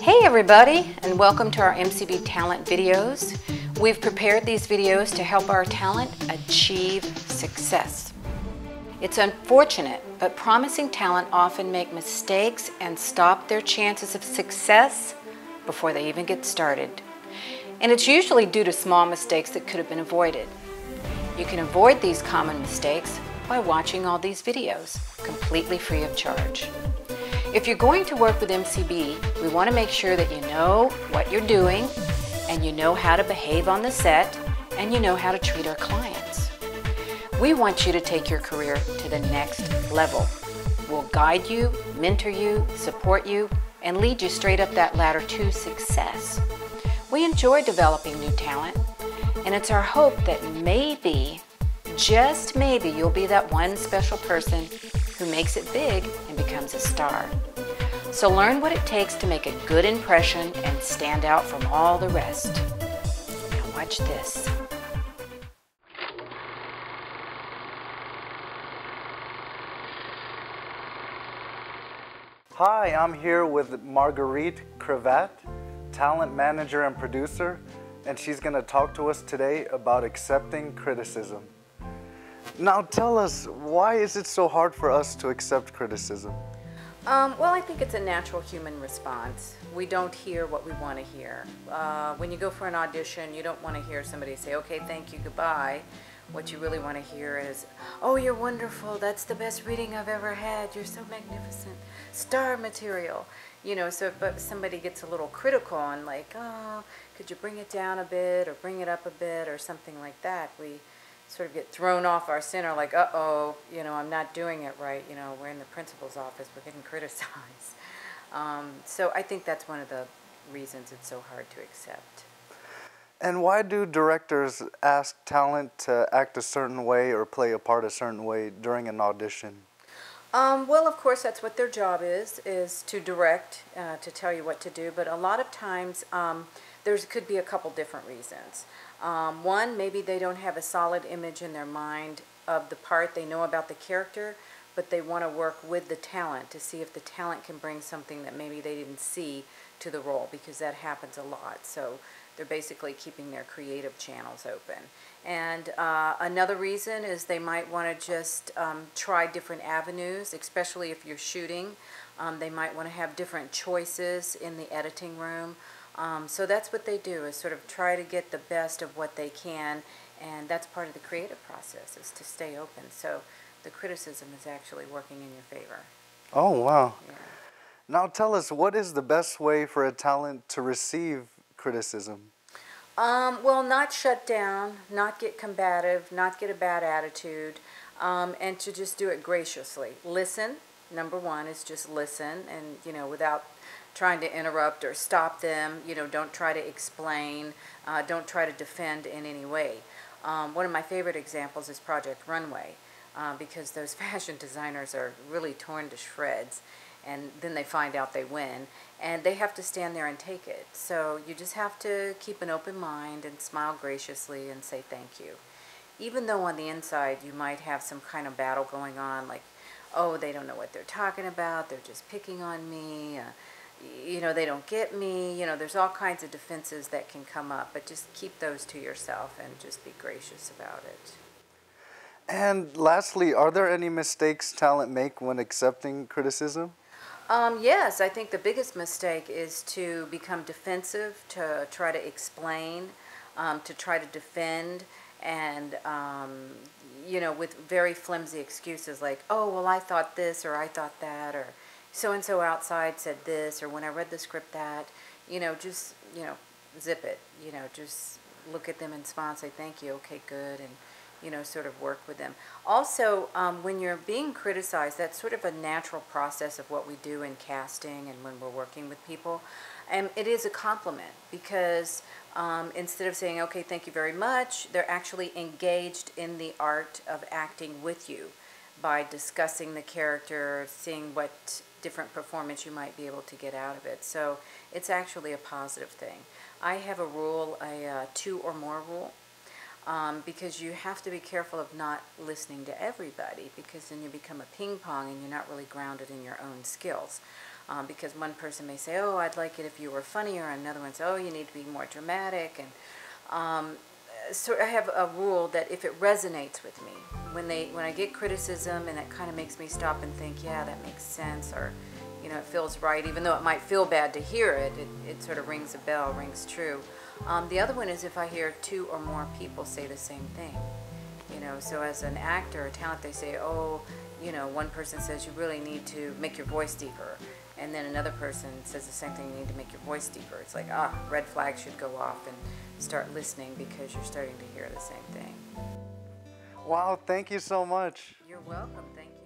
Hey everybody, and welcome to our MCB Talent videos. We've prepared these videos to help our talent achieve success. It's unfortunate, but promising talent often make mistakes and stop their chances of success before they even get started. And it's usually due to small mistakes that could have been avoided. You can avoid these common mistakes by watching all these videos, completely free of charge. If you're going to work with MCB, we want to make sure that you know what you're doing, and you know how to behave on the set, and you know how to treat our clients. We want you to take your career to the next level. We'll guide you, mentor you, support you, and lead you straight up that ladder to success. We enjoy developing new talent, and it's our hope that maybe, just maybe, you'll be that one special person who makes it big and becomes a star. So learn what it takes to make a good impression and stand out from all the rest. Now watch this. Hi, I'm here with Marguerite Cravat, talent manager and producer, and she's going to talk to us today about accepting criticism. Now tell us, why is it so hard for us to accept criticism? Well, I think it's a natural human response. We don't hear what we want to hear. When you go for an audition, you don't want to hear somebody say, okay, thank you, goodbye. What you really want to hear is, oh, you're wonderful, that's the best reading I've ever had, you're so magnificent, star material. You know, so if somebody gets a little critical and like, oh, could you bring it down a bit or bring it up a bit or something like that, we sort of get thrown off our center like, uh-oh, you know, I'm not doing it right, you know, we're in the principal's office, we're getting criticized. So I think that's one of the reasons it's so hard to accept. And why do directors ask talent to act a certain way or play a part a certain way during an audition? Well, of course, that's what their job is to direct, to tell you what to do, but a lot of times there could be a couple different reasons. One, maybe they don't have a solid image in their mind of the part. They know about the character, but they want to work with the talent to see if the talent can bring something that maybe they didn't see to the role, because that happens a lot. So they're basically keeping their creative channels open. And another reason is they might want to just try different avenues, especially if you're shooting. They might want to have different choices in the editing room. So that's what they do, is sort of try to get the best of what they can, and that's part of the creative process, is to stay open. So the criticism is actually working in your favor. Oh, wow. Yeah. Now tell us, what is the best way for a talent to receive criticism? Well, not shut down, not get combative, not get a bad attitude, and to just do it graciously. Listen. Number one is just listen, and, you know, without trying to interrupt or stop them. You know, don't try to explain, don't try to defend in any way. One of my favorite examples is Project Runway, because those fashion designers are really torn to shreds, and then they find out they win, and they have to stand there and take it. So you just have to keep an open mind and smile graciously and say thank you. Even though on the inside you might have some kind of battle going on, like, oh, they don't know what they're talking about, they're just picking on me, you know, they don't get me, you know, there's all kinds of defenses that can come up, but just keep those to yourself and just be gracious about it. And lastly, are there any mistakes talent make when accepting criticism? Yes, I think the biggest mistake is to become defensive, to try to explain, to try to defend, and you know, with very flimsy excuses like, oh, well, I thought this, or I thought that, or so-and-so outside said this, or when I read the script that, you know, just, you know, zip it, you know, just look at them and smile and say, thank you, okay, good, and, you know, sort of work with them. Also, when you're being criticized, that's sort of a natural process of what we do in casting and when we're working with people. And it is a compliment, because instead of saying, okay, thank you very much, they're actually engaged in the art of acting with you by discussing the character, seeing what different performance you might be able to get out of it. So it's actually a positive thing. I have a rule, a 2 or more rule, because you have to be careful of not listening to everybody, because then you become a ping pong and you're not really grounded in your own skills. because one person may say, oh, I'd like it if you were funnier, and another one says, oh, you need to be more dramatic. And so I have a rule that if it resonates with me, when I get criticism and it kind of makes me stop and think, yeah, that makes sense, or it feels right, even though it might feel bad to hear it, it sort of rings a bell, rings true. The other one is if I hear 2 or more people say the same thing. So as an actor or talent, they say, oh, one person says you really need to make your voice deeper, and then another person says the same thing, you need to make your voice deeper. It's like, red flags should go off, and start listening because you're starting to hear the same thing. Wow, thank you so much. You're welcome. Thank you.